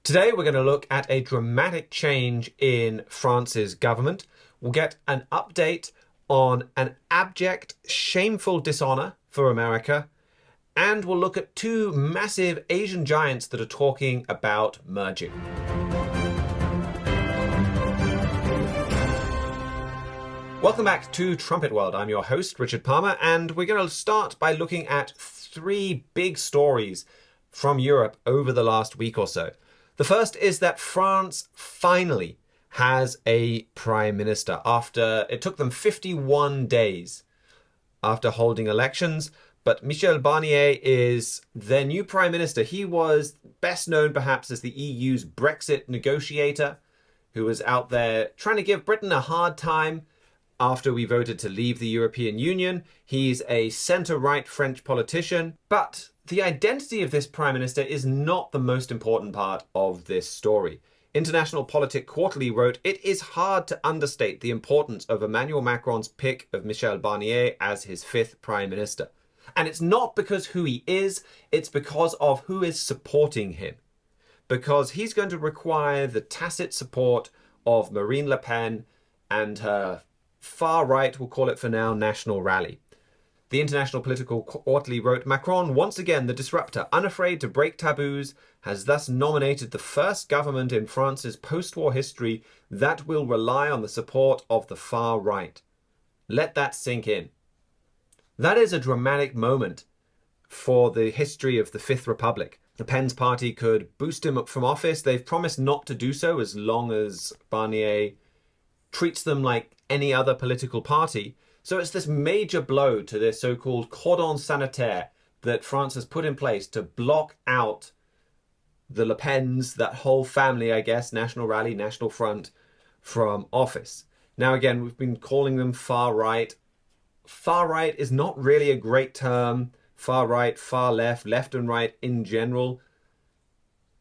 Today we're going to look at a dramatic change in France's government. We'll get an update on an abject, shameful dishonor for America, and we'll look at two massive Asian giants that are talking about merging. Welcome back to Trumpet World. I'm your host, Richard Palmer, and we're going to start by looking at three big stories from Europe over the last week or so. The first is that France finally has a prime minister after it took them 51 days after holding elections. But Michel Barnier is their new prime minister. He was best known perhaps as the EU's Brexit negotiator, who was out there trying to give Britain a hard time after we voted to leave the European Union. He's a centre-right French politician, but the identity of this prime minister is not the most important part of this story. International Politic Quarterly wrote, "It is hard to understate the importance of Emmanuel Macron's pick of Michel Barnier as his fifth prime minister. And it's not because who he is, it's because of who is supporting him. Because he's going to require the tacit support of Marine Le Pen and her far-right, we'll call it for now, National Rally." The International Political Quarterly wrote, "Macron, once again the disruptor, unafraid to break taboos, has thus nominated the first government in France's post-war history that will rely on the support of the far right. Let that sink in." That is a dramatic moment for the history of the Fifth Republic. Le Pen's party could boost him up from office. They've promised not to do so as long as Barnier treats them like any other political party. So it's this major blow to this so-called cordon sanitaire that France has put in place to block out the Le Pens, that whole family, I guess, National Rally, National Front, from office. Now, again, we've been calling them far-right. Far-right is not really a great term. Far-right, far-left, left and right in general.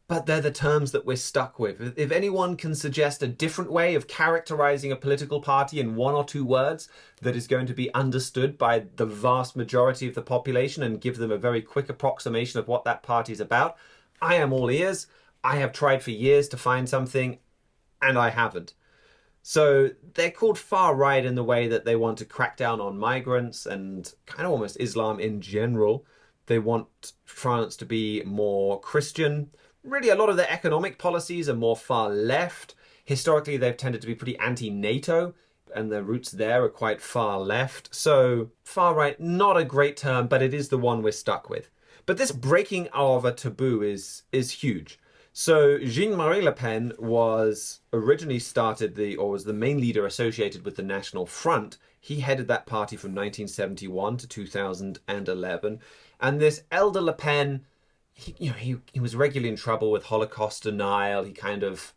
But they're the terms that we're stuck with. If anyone can suggest a different way of characterizing a political party in one or two words that is going to be understood by the vast majority of the population and give them a very quick approximation of what that party is about, I am all ears. I have tried for years to find something, and I haven't. So they're called far right in the way that they want to crack down on migrants and kind of almost Islam in general. They want France to be more Christian. Really, a lot of their economic policies are more far left. Historically, they've tended to be pretty anti-NATO, and their roots there are quite far left. So far right, not a great term, but it is the one we're stuck with. But this breaking of a taboo is huge. So Jean-Marie Le Pen was originally was the main leader associated with the National Front. He headed that party from 1971 to 2011. And this elder Le Pen, he was regularly in trouble with Holocaust denial. He kind of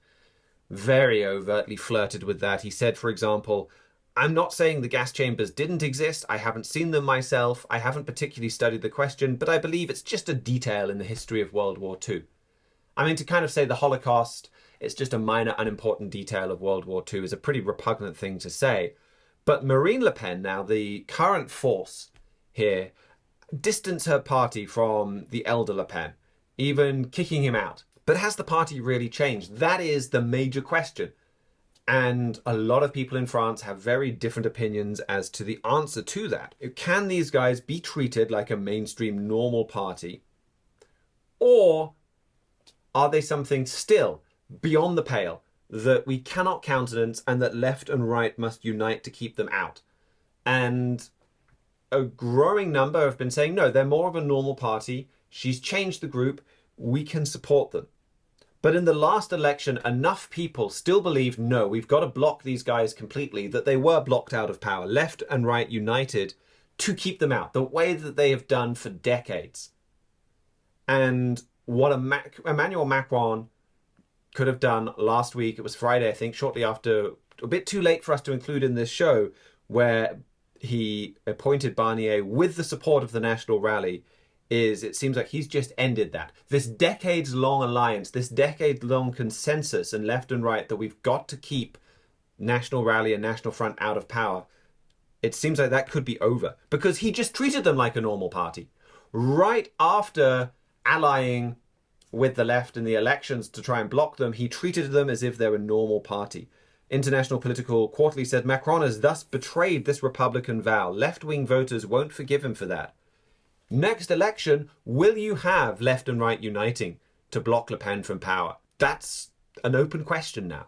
very overtly flirted with that. He said, for example, "I'm not saying the gas chambers didn't exist. I haven't seen them myself. I haven't particularly studied the question, but I believe it's just a detail in the history of World War II. I mean, to kind of say the Holocaust, it's just a minor, unimportant detail of World War II is a pretty repugnant thing to say. But Marine Le Pen, now the current force here, distance her party from the elder Le Pen, even kicking him out. But has the party really changed? That is the major question. And a lot of people in France have very different opinions as to the answer to that. Can these guys be treated like a mainstream normal party? Or are they something still beyond the pale that we cannot countenance and that left and right must unite to keep them out? And a growing number have been saying, no, they're more of a normal party. She's changed the group. We can support them. But in the last election, enough people still believed, no, we've got to block these guys completely, that they were blocked out of power, left and right united, to keep them out, the way that they have done for decades. And what Emmanuel Macron could have done last week, it was Friday, I think, shortly after, a bit too late for us to include in this show, where he appointed Barnier with the support of the National Rally, it seems like he's just ended that. This decades-long alliance, this decade-long consensus and left and right that we've got to keep National Rally and National Front out of power, it seems like that could be over. Because he just treated them like a normal party. Right after allying with the left in the elections to try and block them, he treated them as if they're a normal party. International Political Quarterly said Macron has thus betrayed this Republican vow. Left-wing voters won't forgive him for that. Next election, will you have left and right uniting to block Le Pen from power? That's an open question now.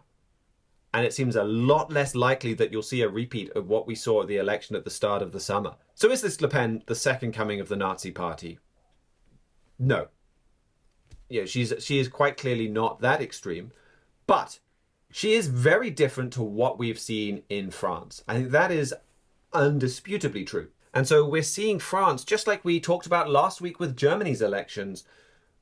And it seems a lot less likely that you'll see a repeat of what we saw at the election at the start of the summer. So is this Le Pen the second coming of the Nazi party? No. She is quite clearly not that extreme, but she is very different to what we've seen in France. I think that is undisputably true. And so we're seeing France, just like we talked about last week with Germany's elections,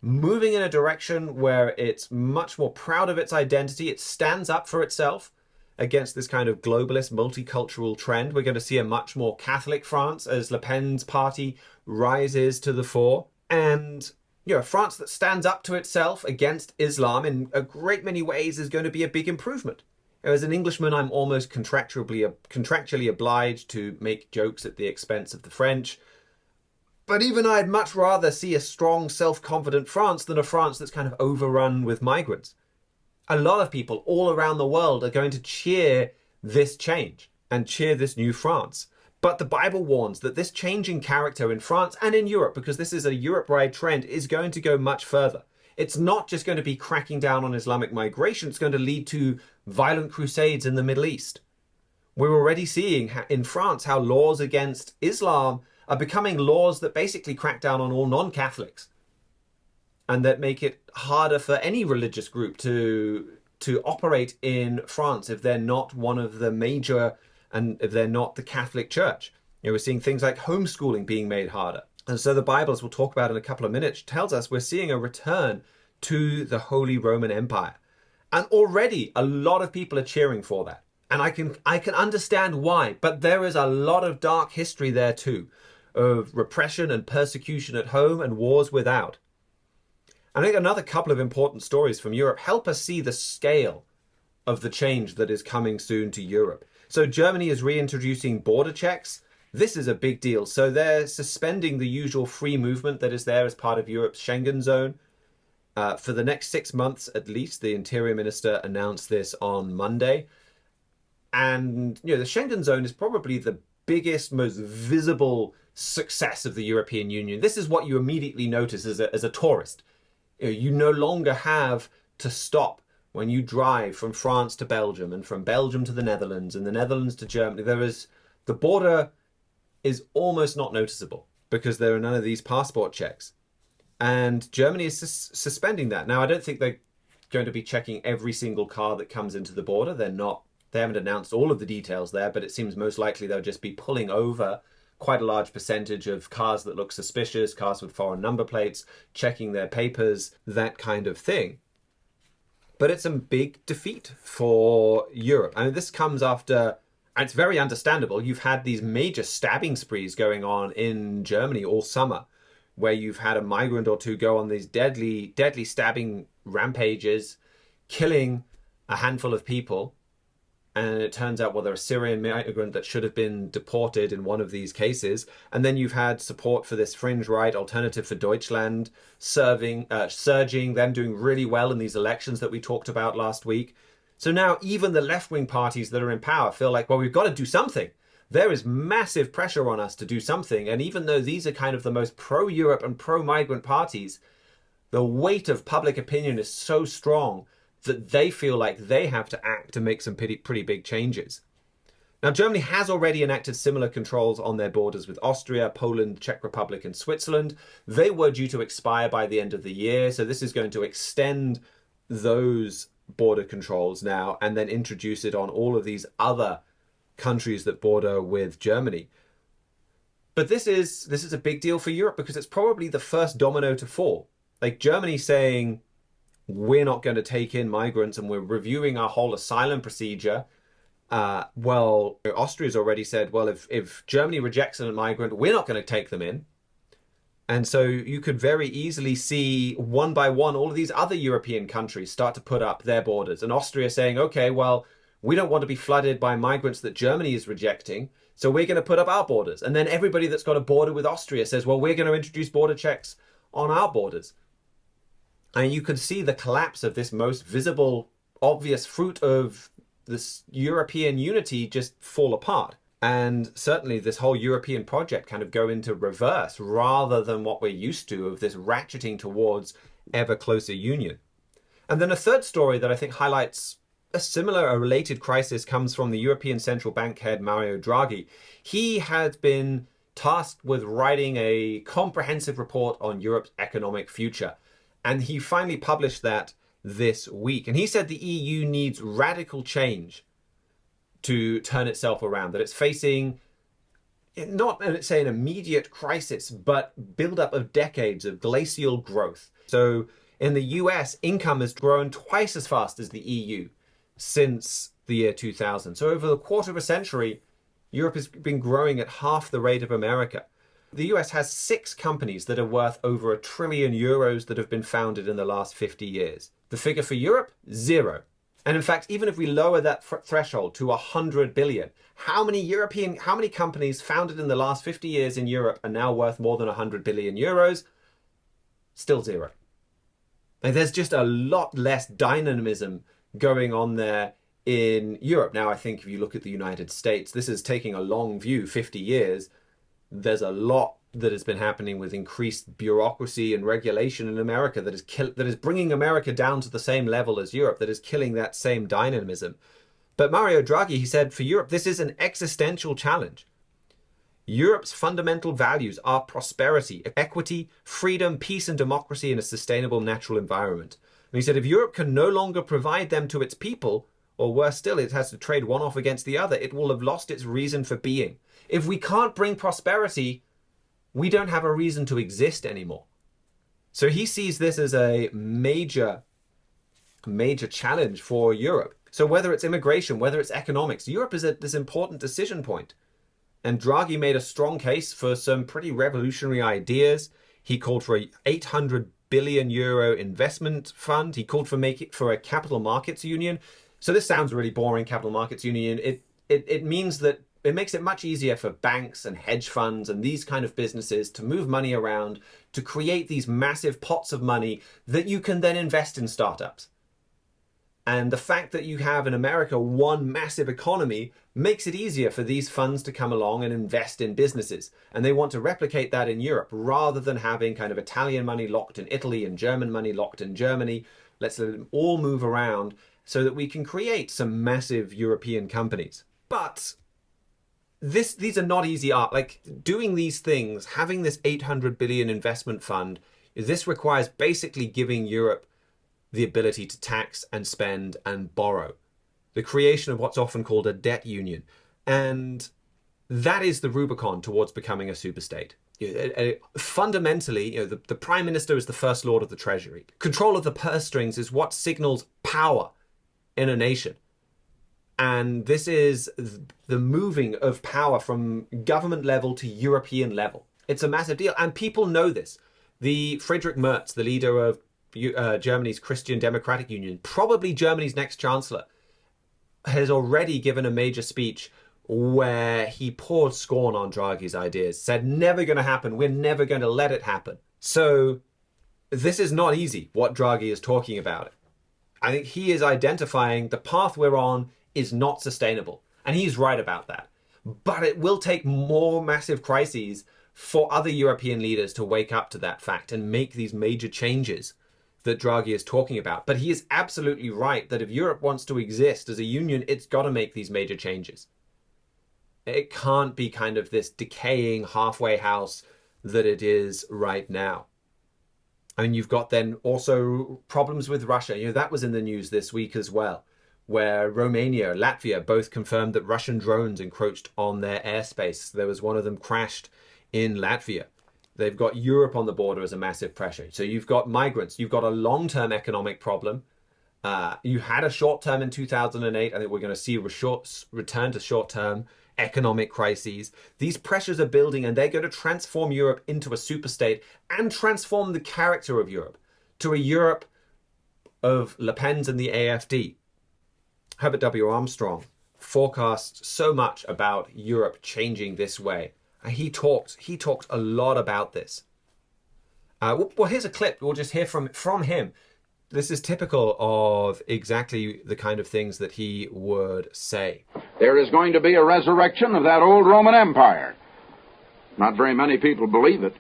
moving in a direction where it's much more proud of its identity. It stands up for itself against this kind of globalist, multicultural trend. We're going to see a much more Catholic France as Le Pen's party rises to the fore. And a France that stands up to itself against Islam in a great many ways is going to be a big improvement. As an Englishman, I'm almost contractually obliged to make jokes at the expense of the French. But even I'd much rather see a strong, self-confident France than a France that's kind of overrun with migrants. A lot of people all around the world are going to cheer this change and cheer this new France. But the Bible warns that this changing character in France and in Europe, because this is a Europe-wide trend, is going to go much further. It's not just going to be cracking down on Islamic migration. It's going to lead to violent crusades in the Middle East. We're already seeing in France how laws against Islam are becoming laws that basically crack down on all non-Catholics and that make it harder for any religious group to operate in France if they're not one of the major and if they're not the Catholic Church. We're seeing things like homeschooling being made harder. And so the Bible, as we'll talk about in a couple of minutes, tells us we're seeing a return to the Holy Roman Empire. And already a lot of people are cheering for that. And I can understand why, but there is a lot of dark history there too, of repression and persecution at home and wars without. I think another couple of important stories from Europe help us see the scale of the change that is coming soon to Europe. So Germany is reintroducing border checks. This is a big deal. So they're suspending the usual free movement that is there as part of Europe's Schengen zone. For the next 6 months at least. The Interior Minister announced this on Monday. And the Schengen zone is probably the biggest, most visible success of the European Union. This is what you immediately notice as a tourist. You no longer have to stop when you drive from France to Belgium and from Belgium to the Netherlands and the Netherlands to Germany. The border is almost not noticeable because there are none of these passport checks. And Germany is suspending that. Now, I don't think they're going to be checking every single car that comes into the border. They haven't announced all of the details there, but it seems most likely they'll just be pulling over quite a large percentage of cars that look suspicious, cars with foreign number plates, checking their papers, that kind of thing. But it's a big defeat for Europe. I mean, this comes after, and it's very understandable, you've had these major stabbing sprees going on in Germany all summer, where you've had a migrant or two go on these deadly stabbing rampages, killing a handful of people. And it turns out, well, they're a Syrian migrant that should have been deported in one of these cases. And then you've had support for this fringe right, Alternative for Deutschland, surging, them doing really well in these elections that we talked about last week. So now even the left-wing parties that are in power feel like, well, we've got to do something. There is massive pressure on us to do something. And even though these are kind of the most pro-Europe and pro-migrant parties, the weight of public opinion is so strong that they feel like they have to act to make some pretty big changes. Now, Germany has already enacted similar controls on their borders with Austria, Poland, Czech Republic, and Switzerland. They were due to expire by the end of the year, so this is going to extend those border controls now and then introduce it on all of these other countries that border with Germany. But this is a big deal for Europe because it's probably the first domino to fall. Like Germany saying, we're not going to take in migrants and we're reviewing our whole asylum procedure. Well, Austria's already said, well, if Germany rejects a migrant, we're not going to take them in. And so you could very easily see one by one all of these other European countries start to put up their borders. And Austria saying, okay, well, we don't want to be flooded by migrants that Germany is rejecting, so we're going to put up our borders. And then everybody that's got a border with Austria says, well, we're going to introduce border checks on our borders. And you could see the collapse of this most visible, obvious fruit of this European unity just fall apart. And certainly this whole European project kind of go into reverse rather than what we're used to of this ratcheting towards ever closer union. And then a third story that I think highlights a similar, a related crisis comes from the European Central Bank head, Mario Draghi. He had been tasked with writing a comprehensive report on Europe's economic future. And he finally published that this week. And he said the EU needs radical change to turn itself around, that it's facing not, let's say, an immediate crisis, but build-up of decades of glacial growth. So in the US, income has grown twice as fast as the EU since the year 2000. So over the quarter of a century, Europe has been growing at half the rate of America. The US has 6 companies that are worth over €1 trillion that have been founded in the last 50 years. The figure for Europe, 0. And in fact, even if we lower that threshold to 100 billion, how many companies founded in the last 50 years in Europe are now worth more than 100 billion euros? Still 0. And there's just a lot less dynamism going on there in Europe. Now, I think if you look at the United States, this is taking a long view, 50 years. There's a lot that has been happening with increased bureaucracy and regulation in America that is bringing America down to the same level as Europe, that is killing that same dynamism. But Mario Draghi, he said, for Europe, this is an existential challenge. Europe's fundamental values are prosperity, equity, freedom, peace, and democracy in a sustainable natural environment. And he said, if Europe can no longer provide them to its people, or worse still, it has to trade one off against the other, it will have lost its reason for being. If we can't bring prosperity, we don't have a reason to exist anymore. So he sees this as a major challenge for Europe. So whether it's immigration, whether it's economics, Europe is at this important decision point. And Draghi made a strong case for some pretty revolutionary ideas. He called for a €800 billion investment fund. He called for a capital markets union. So this sounds really boring, capital markets union. It means that it makes it much easier for banks and hedge funds and these kind of businesses to move money around, to create these massive pots of money that you can then invest in startups. And the fact that you have in America one massive economy makes it easier for these funds to come along and invest in businesses. And they want to replicate that in Europe rather than having kind of Italian money locked in Italy and German money locked in Germany. Let's let them all move around so that we can create some massive European companies. But these are not easy art. Like doing these things, having this 800 billion investment fund, this requires basically giving Europe the ability to tax and spend and borrow. The creation of what's often called a debt union. And that is the Rubicon towards becoming a superstate. Fundamentally, the Prime Minister is the First Lord of the Treasury. Control of the purse strings is what signals power in a nation. And this is the moving of power from government level to European level. It's a massive deal. And people know this. The Friedrich Merz, the leader of Germany's Christian Democratic Union, probably Germany's next chancellor, has already given a major speech where he poured scorn on Draghi's ideas, said never going to happen, we're never going to let it happen. So this is not easy, what Draghi is talking about. I think he is identifying the path we're on is not sustainable. And he's right about that. But it will take more massive crises for other European leaders to wake up to that fact and make these major changes that Draghi is talking about. But he is absolutely right that if Europe wants to exist as a union, it's got to make these major changes. It can't be kind of this decaying halfway house that it is right now. I mean, you've got then also problems with Russia. That was in the news this week as well, where Romania, Latvia both confirmed that Russian drones encroached on their airspace. There was one of them crashed in Latvia. They've got Europe on the border as a massive pressure. So you've got migrants. You've got a long-term economic problem. You had a short-term in 2008. I think we're going to see a return to short-term economic crises. These pressures are building and they're going to transform Europe into a superstate and transform the character of Europe to a Europe of Le Pen's and the AfD. Herbert W. Armstrong forecast so much about Europe changing this way. He talked a lot about this. Well, here's a clip. We'll just hear from him. This is typical of exactly the kind of things that he would say. There is going to be a resurrection of that old Roman Empire. Not very many people believe it,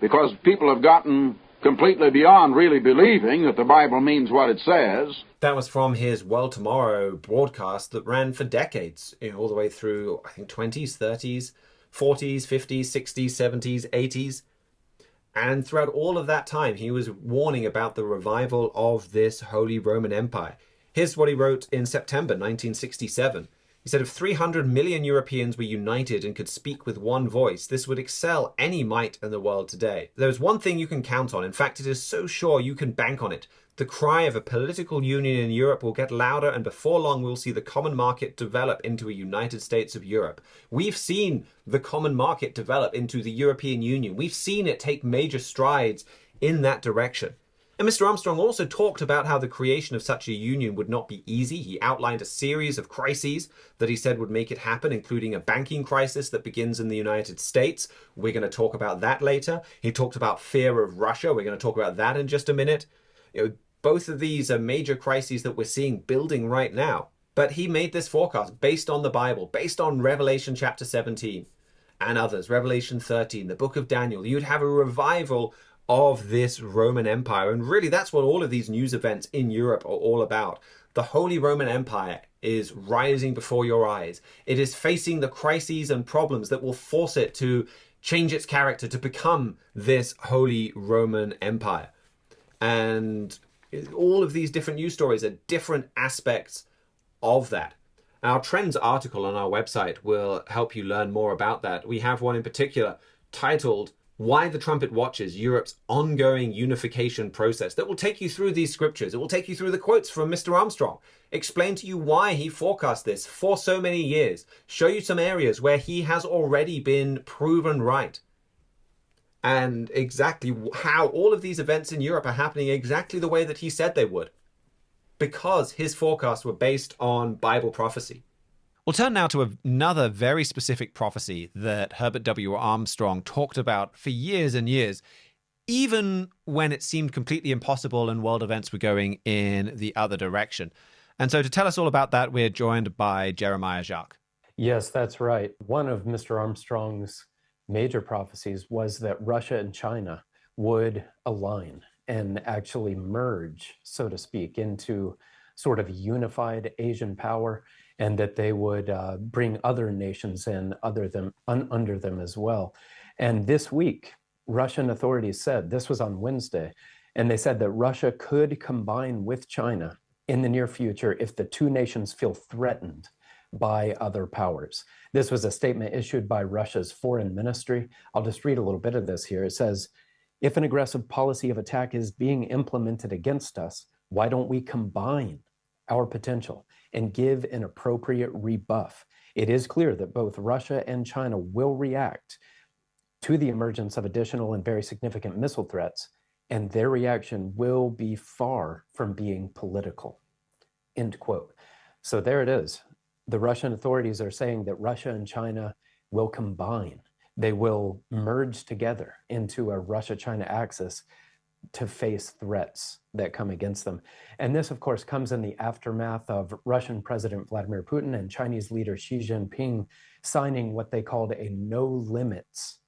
because people have gotten completely beyond really believing that the Bible means what it says. That was from his World Tomorrow broadcast that ran for decades, all the way through, I think, 20s, 30s, 40s, 50s, 60s, 70s, 80s. And throughout all of that time, he was warning about the revival of this Holy Roman Empire. Here's what he wrote in September 1967. He said, if 300 million Europeans were united and could speak with one voice, this would excel any might in the world today. There's one thing you can count on. In fact, it is so sure you can bank on it. The cry of a political union in Europe will get louder, and before long we'll see the common market develop into a United States of Europe. We've seen the common market develop into the European Union. We've seen it take major strides in that direction. And Mr. Armstrong also talked about how the creation of such a union would not be easy. He outlined a series of crises that he said would make it happen, including a banking crisis that begins in the United States. We're going to talk about that later. He talked about fear of Russia. We're going to talk about that in just a minute. Both of these are major crises that we're seeing building right now. But he made this forecast based on the Bible, based on Revelation chapter 17 and others, Revelation 13, the book of Daniel. You'd have a revival of this Roman Empire. And really, that's what all of these news events in Europe are all about. The Holy Roman Empire is rising before your eyes. It is facing the crises and problems that will force it to change its character to become this Holy Roman Empire. And all of these different news stories are different aspects of that. Our Trends article on our website will help you learn more about that. We have one in particular titled, Why the Trumpet Watches Europe's Ongoing Unification Process, that will take you through these scriptures. It will take you through the quotes from Mr. Armstrong, explain to you why he forecast this for so many years, show you some areas where he has already been proven right, and exactly how all of these events in Europe are happening exactly the way that he said they would, because his forecasts were based on Bible prophecy. We'll turn now to another very specific prophecy that Herbert W. Armstrong talked about for years and years, even when it seemed completely impossible and world events were going in the other direction. And so to tell us all about that, we're joined by Jeremiah Jacques. Yes, that's right. One of Mr. Armstrong's major prophecies was that Russia and China would align and actually merge, so to speak, into sort of unified Asian power, and that they would bring other nations in under them as well. And this week, Russian authorities said, this was on Wednesday, and they said that Russia could combine with China in the near future if the two nations feel threatened by other powers. This was a statement issued by Russia's foreign ministry. I'll just read a little bit of this here. It says, if an aggressive policy of attack is being implemented against us, why don't we combine our potential and give an appropriate rebuff? It is clear that both Russia and China will react to the emergence of additional and very significant missile threats, and their reaction will be far from being political. End quote. So there it is. The Russian authorities are saying that Russia and China will combine. They will merge together into a Russia-China axis to face threats that come against them. And this, of course, comes in the aftermath of Russian President Vladimir Putin and Chinese leader Xi Jinping signing what they called a no-limits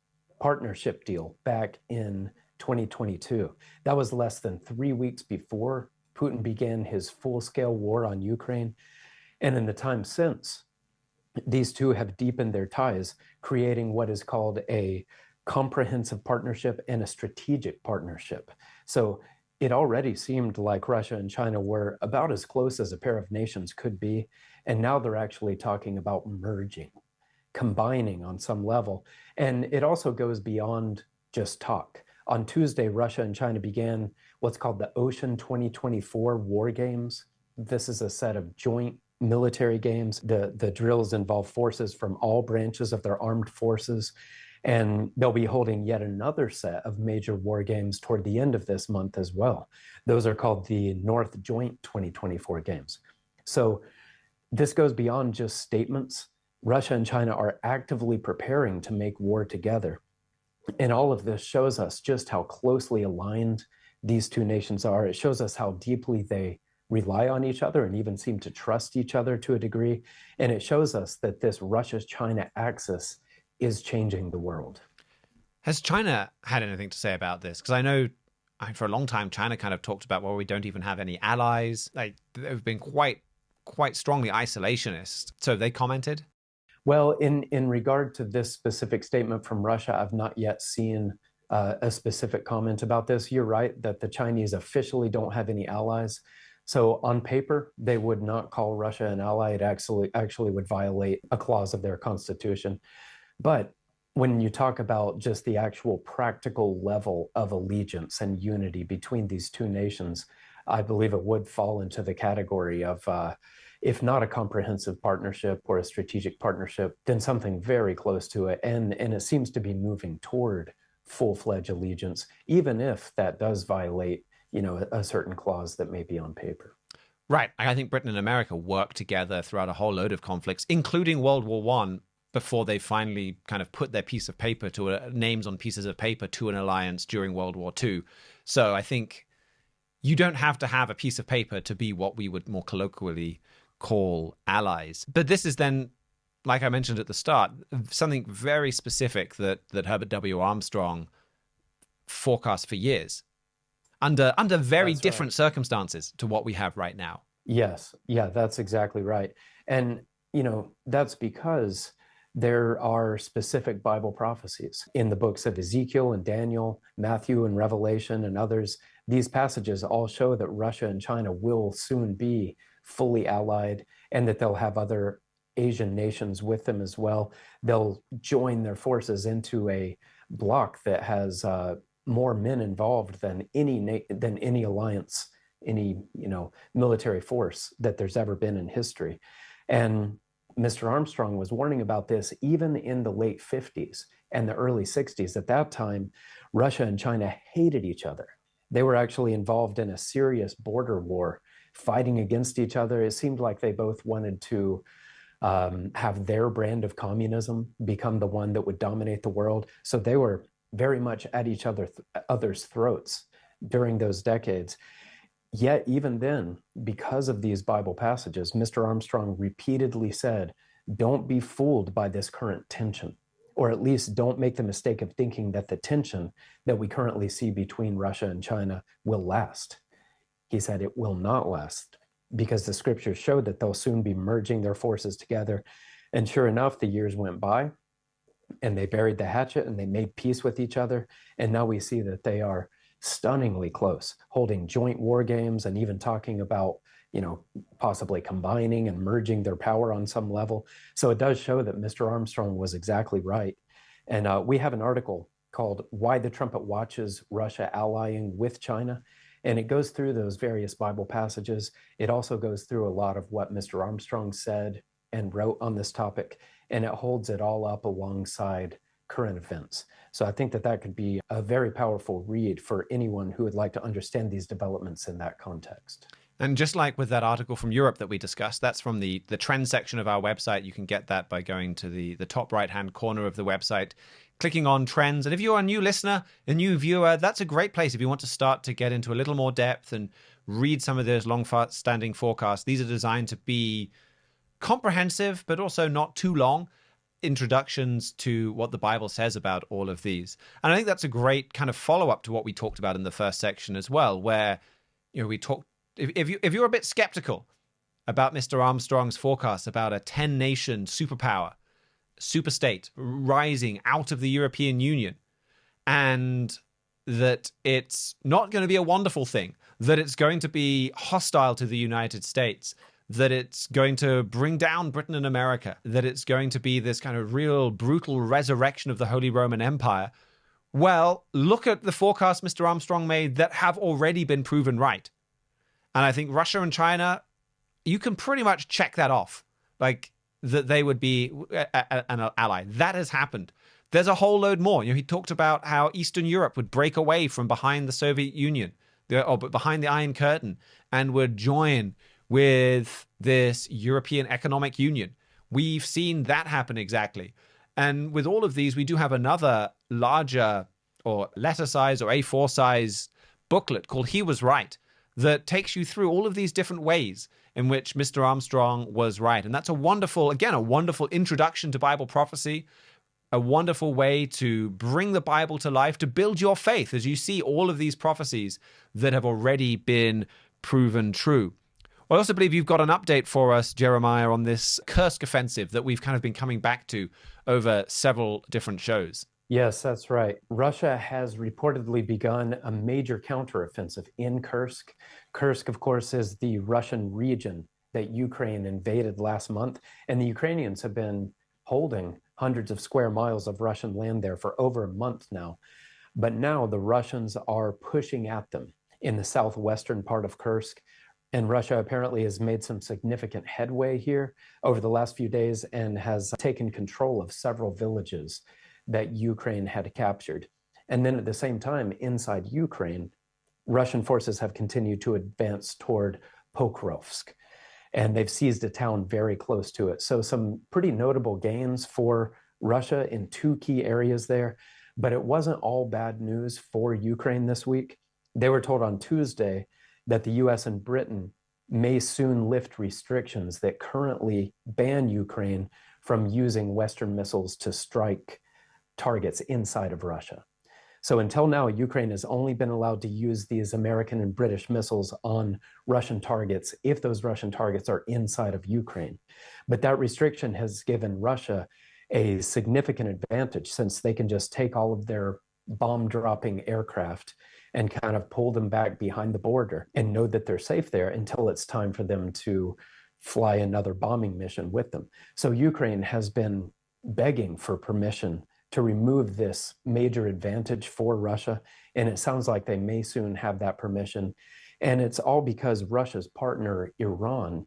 partnership deal back in 2022. That was less than 3 weeks before Putin began his full-scale war on Ukraine. And in the time since, these two have deepened their ties, creating what is called a comprehensive partnership and a strategic partnership. So it already seemed like Russia and China were about as close as a pair of nations could be. And now they're actually talking about merging, combining on some level. And it also goes beyond just talk. On Tuesday, Russia and China began what's called the Ocean 2024 War Games. This is a set of joint military games. The drills involve forces from all branches of their armed forces. And they'll be holding yet another set of major war games toward the end of this month as well. Those are called the North Joint 2024 Games. So this goes beyond just statements. Russia and China are actively preparing to make war together. And all of this shows us just how closely aligned these two nations are. It shows us how deeply they rely on each other and even seem to trust each other to a degree. And it shows us that this Russia-China axis is changing the world. Has China had anything to say about this? Because I know for a long time, China kind of talked about, well, we don't even have any allies. Like, they've been quite strongly isolationist. So they commented? Well, in regard to this specific statement from Russia, I've not yet seen a specific comment about this. You're right that the Chinese officially don't have any allies. So on paper, they would not call Russia an ally. It actually would violate a clause of their constitution. But when you talk about just the actual practical level of allegiance and unity between these two nations, I believe it would fall into the category of, if not a comprehensive partnership or a strategic partnership, then something very close to it. And it seems to be moving toward full-fledged allegiance, even if that does violate, a certain clause that may be on paper. Right. I think Britain and America worked together throughout a whole load of conflicts, including World War I, before they finally kind of put their piece of paper names on pieces of paper to an alliance during World War II. So I think you don't have to have a piece of paper to be what we would more colloquially call allies. But this is then, like I mentioned at the start, something very specific that Herbert W. Armstrong forecast for years under very different circumstances to what we have right now. Yes. Yeah, that's exactly right. And, that's because there are specific Bible prophecies in the books of Ezekiel and Daniel, Matthew and Revelation and others. These passages all show that Russia and China will soon be fully allied and that they'll have other Asian nations with them as well. They'll join their forces into a bloc that has more men involved than any alliance, any military force that there's ever been in history. And Mr. Armstrong was warning about this even in the late 50s and the early 60s. At that time, Russia and China hated each other. They were actually involved in a serious border war, fighting against each other. It seemed like they both wanted to have their brand of communism become the one that would dominate the world. So they were very much at each other's throats during those decades. Yet even then, because of these Bible passages, Mr. Armstrong repeatedly said, don't be fooled by this current tension, or at least don't make the mistake of thinking that the tension that we currently see between Russia and China will last. He said it will not last because the scriptures show that they'll soon be merging their forces together. And sure enough, the years went by and they buried the hatchet and they made peace with each other. And now we see that they are stunningly close, holding joint war games and even talking about, possibly combining and merging their power on some level. So it does show that Mr. Armstrong was exactly right. And we have an article called Why the Trumpet Watches Russia Allying with China. And it goes through those various Bible passages. It also goes through a lot of what Mr. Armstrong said and wrote on this topic. And it holds it all up alongside current events. So I think that could be a very powerful read for anyone who would like to understand these developments in that context. And just like with that article from Europe that we discussed, that's from the trend section of our website. You can get that by going to the top right-hand corner of the website, clicking on trends. And if you're a new listener, a new viewer, that's a great place if you want to start to get into a little more depth and read some of those long-standing forecasts. These are designed to be comprehensive, but also not too long introductions to what the Bible says about all of these. And I think that's a great kind of follow-up to what we talked about in the first section as well, where we talked, if you're a bit skeptical about Mr. Armstrong's forecast about a 10-nation superpower, superstate rising out of the European Union, and that it's not going to be a wonderful thing, that it's going to be hostile to the United States, that it's going to bring down Britain and America, that it's going to be this kind of real brutal resurrection of the Holy Roman Empire. Well, look at the forecasts Mr. Armstrong made that have already been proven right. And I think Russia and China, you can pretty much check that off, like that they would be an ally. That has happened. There's a whole load more. He talked about how Eastern Europe would break away from behind the Soviet Union, or behind the Iron Curtain, and would join with this European Economic Union. We've seen that happen exactly. And with all of these, we do have another larger or letter size or A4 size booklet called He Was Right that takes you through all of these different ways in which Mr. Armstrong was right. And that's a wonderful introduction to Bible prophecy, a wonderful way to bring the Bible to life, to build your faith as you see all of these prophecies that have already been proven true. I also believe you've got an update for us, Jeremiah, on this Kursk offensive that we've kind of been coming back to over several different shows. Yes, that's right. Russia has reportedly begun a major counteroffensive in Kursk. Kursk, of course, is the Russian region that Ukraine invaded last month, and the Ukrainians have been holding hundreds of square miles of Russian land there for over a month now. But now the Russians are pushing at them in the southwestern part of Kursk. And Russia apparently has made some significant headway here over the last few days and has taken control of several villages that Ukraine had captured. And then at the same time, inside Ukraine, Russian forces have continued to advance toward Pokrovsk, and they've seized a town very close to it. So some pretty notable gains for Russia in two key areas there, but it wasn't all bad news for Ukraine this week. They were told on Tuesday that the US and Britain may soon lift restrictions that currently ban Ukraine from using Western missiles to strike targets inside of Russia. So until now, Ukraine has only been allowed to use these American and British missiles on Russian targets if those Russian targets are inside of Ukraine. But that restriction has given Russia a significant advantage since they can just take all of their bomb-dropping aircraft and kind of pull them back behind the border and know that they're safe there until it's time for them to fly another bombing mission with them. So Ukraine has been begging for permission to remove this major advantage for Russia, and it sounds like they may soon have that permission. And it's all because Russia's partner, Iran,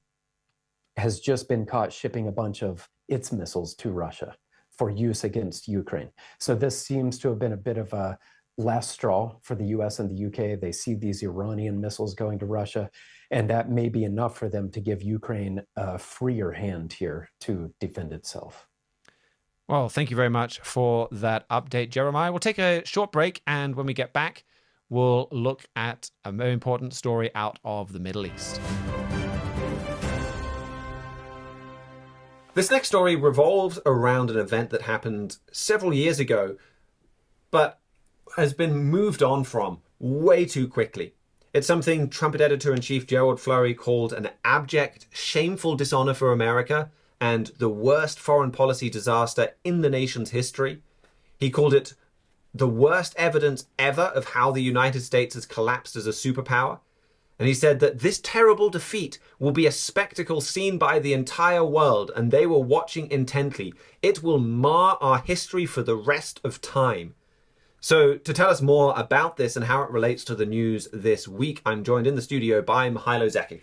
has just been caught shipping a bunch of its missiles to Russia for use against Ukraine. So this seems to have been a bit of a last straw for the US and the UK. They see these Iranian missiles going to Russia, and that may be enough for them to give Ukraine a freer hand here to defend itself. Well, thank you very much for that update, Jeremiah. We'll take a short break, and when we get back, we'll look at a very important story out of the Middle East. This next story revolves around an event that happened several years ago, but has been moved on from way too quickly. It's something Trumpet editor-in-chief Gerald Flurry called an abject, shameful dishonor for America and the worst foreign policy disaster in the nation's history. He called it the worst evidence ever of how the United States has collapsed as a superpower. And he said that this terrible defeat will be a spectacle seen by the entire world, and they were watching intently. It will mar our history for the rest of time. So to tell us more about this and how it relates to the news this week, I'm joined in the studio by Mihailo Zekic.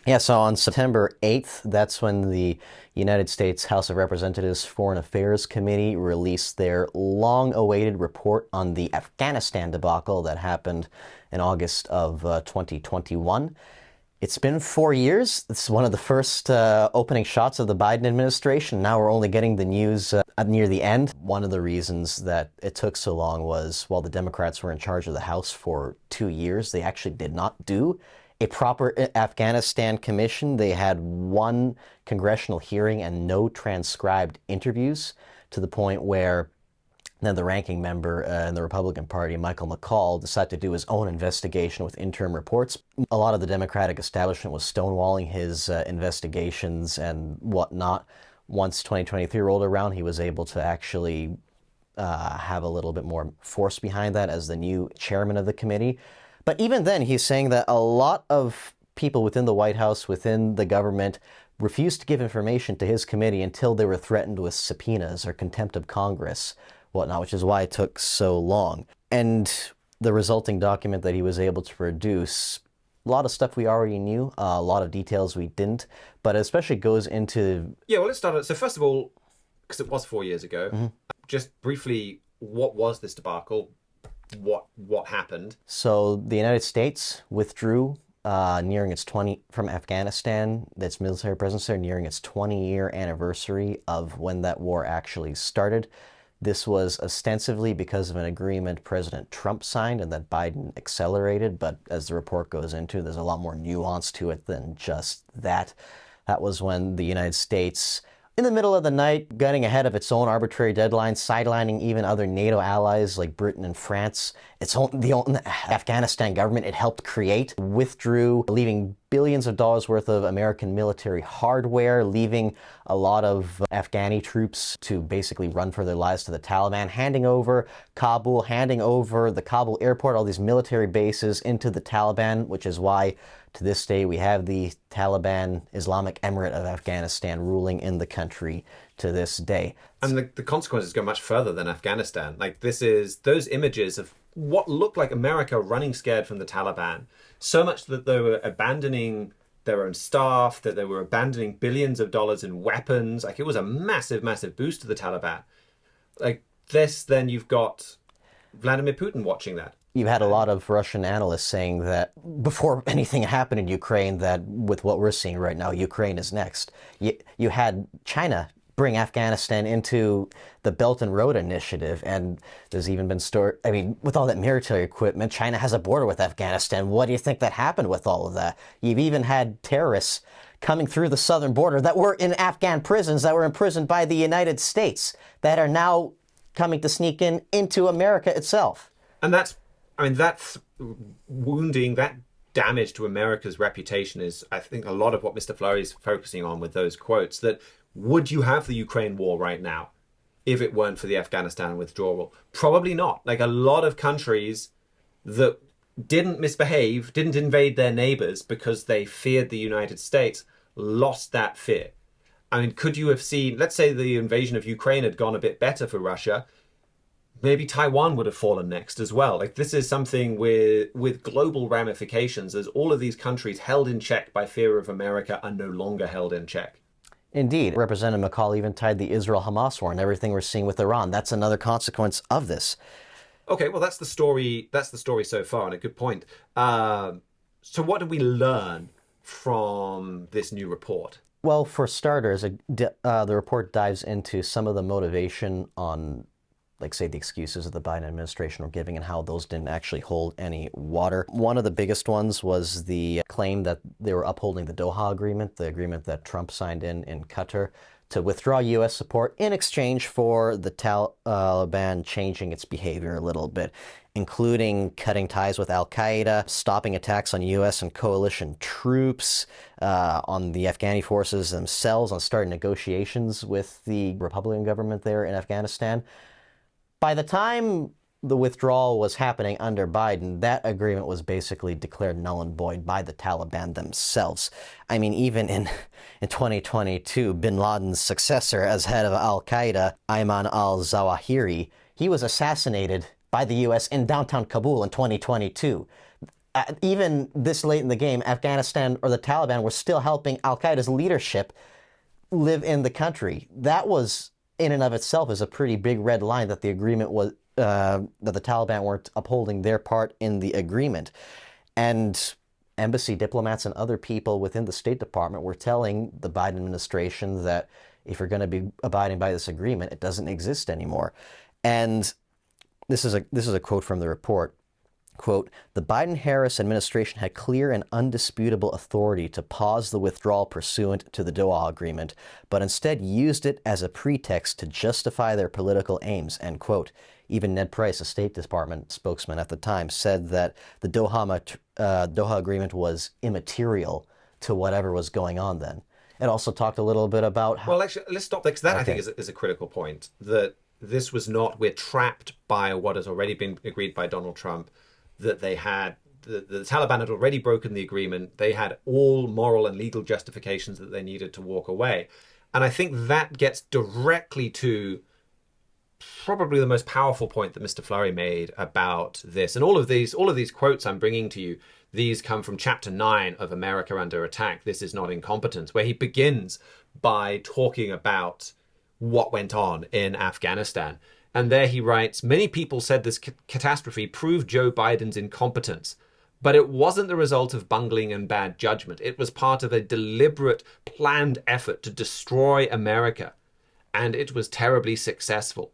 Yeah, so on September 8th, that's when the United States House of Representatives Foreign Affairs Committee released their long-awaited report on the Afghanistan debacle that happened in August of 2021. It's been 4 years. It's one of the first opening shots of the Biden administration. Now we're only getting the news near the end. One of the reasons that it took so long was while the Democrats were in charge of the House for 2 years, they actually did not do a proper Afghanistan commission. They had one congressional hearing and no transcribed interviews, to the point where then the ranking member in the Republican Party, Michael McCall, decided to do his own investigation with interim reports. A lot of the Democratic establishment was stonewalling his investigations and whatnot. Once 2023 rolled around, he was able to actually have a little bit more force behind that as the new chairman of the committee. But even then, he's saying that a lot of people within the White House, within the government, refused to give information to his committee until they were threatened with subpoenas or contempt of Congress, whatnot, which is why it took so long. And the resulting document that he was able to produce, a lot of stuff we already knew, a lot of details we didn't, but it especially goes into... Yeah, well, let's start. So first of all, because it was 4 years ago, just briefly, what was this debacle? What happened? So the United States withdrew nearing its from Afghanistan, its military presence there, nearing its 20-year anniversary of when that war actually started. This was ostensibly because of an agreement President Trump signed and that Biden accelerated, but as the report goes into, there's a lot more nuance to it than just that. That was when the United States, in the middle of the night, getting ahead of its own arbitrary deadlines, sidelining even other NATO allies like Britain and France. The own Afghanistan government it helped create withdrew, leaving billions of dollars worth of American military hardware, leaving a lot of Afghani troops to basically run for their lives to the Taliban, handing over Kabul, handing over the Kabul airport, all these military bases into the Taliban, which is why to this day we have the Taliban Islamic Emirate of Afghanistan ruling in the country to this day. And the consequences go much further than Afghanistan. Like, this is those images of what looked like America running scared from the Taliban, so much that they were abandoning their own staff, that they were abandoning billions of dollars in weapons. Like, it was a massive, massive boost to the Taliban. Like this, then you've got Vladimir Putin watching that. You've had a lot of Russian analysts saying that before anything happened in Ukraine, that with what we're seeing right now, Ukraine is next. You had China bring Afghanistan into the Belt and Road Initiative, and there's even been with all that military equipment, China has a border with Afghanistan. What do you think that happened with all of that? You've even had terrorists coming through the southern border that were in Afghan prisons, that were imprisoned by the United States, that are now coming to sneak into America itself. And that's wounding, that damage to America's reputation is, I think, a lot of what Mr. Fleury is focusing on with those quotes. That would you have the Ukraine war right now if it weren't for the Afghanistan withdrawal? Probably not. Like, a lot of countries that didn't misbehave, didn't invade their neighbors because they feared the United States, lost that fear. I mean, could you have seen, let's say the invasion of Ukraine had gone a bit better for Russia, maybe Taiwan would have fallen next as well. Like, this is something with global ramifications, as all of these countries held in check by fear of America are no longer held in check. Indeed. Representative McCall even tied the Israel-Hamas war and everything we're seeing with Iran. That's another consequence of this. Okay, well, that's the story so far, and a good point. So what did we learn from this new report? Well, for starters, the report dives into some of the motivation on, like, say, the excuses that the Biden administration were giving and how those didn't actually hold any water. One of the biggest ones was the claim that they were upholding the Doha Agreement, the agreement that Trump signed in Qatar, to withdraw U.S. support in exchange for the Taliban changing its behavior a little bit, including cutting ties with al-Qaeda, stopping attacks on U.S. and coalition troops, on the Afghani forces themselves, on starting negotiations with the Republican government there in Afghanistan. By the time the withdrawal was happening under Biden, that agreement was basically declared null and void by the Taliban themselves. I mean, even in 2022, bin Laden's successor as head of al-Qaeda, Ayman al-Zawahiri, he was assassinated by the U.S. in downtown Kabul in 2022. Even this late in the game, Afghanistan or the Taliban were still helping al-Qaeda's leadership live in the country. That was, in and of itself, is a pretty big red line that the agreement was, that the Taliban weren't upholding their part in the agreement. And embassy diplomats and other people within the State Department were telling the Biden administration that if you're going to be abiding by this agreement, it doesn't exist anymore. And this is a quote from the report. Quote, "The Biden-Harris administration had clear and undisputable authority to pause the withdrawal pursuant to the Doha Agreement, but instead used it as a pretext to justify their political aims," end quote. Even Ned Price, a State Department spokesman at the time, said that the Doha Agreement was immaterial to whatever was going on then. It also talked a little bit about how... Well, actually, let's stop there, because that, okay, I think, is a critical point. That this was not, we're trapped by what has already been agreed by Donald Trump, that they had, the Taliban had already broken the agreement. They had all moral and legal justifications that they needed to walk away. And I think that gets directly to probably the most powerful point that Mr. Fleury made about this. And all of these quotes I'm bringing to you, these come from Chapter 9 of America Under Attack, This Is Not Incompetence, where he begins by talking about what went on in Afghanistan. And there he writes, "Many people said this catastrophe proved Joe Biden's incompetence. But it wasn't the result of bungling and bad judgment. It was part of a deliberate, planned effort to destroy America. And it was terribly successful.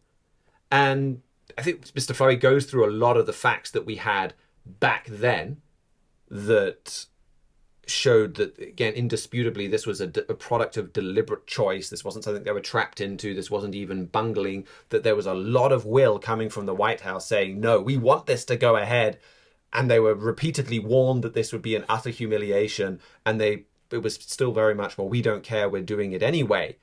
And I think Mr. Furry goes through a lot of the facts that we had back then that showed that, again, indisputably, this was a product of deliberate choice. This wasn't something they were trapped into. This wasn't even bungling, that there was a lot of will coming from the White House saying, no, we want this to go ahead. And they were repeatedly warned that this would be an utter humiliation. And it was still very much, well, we don't care, we're doing it anyway.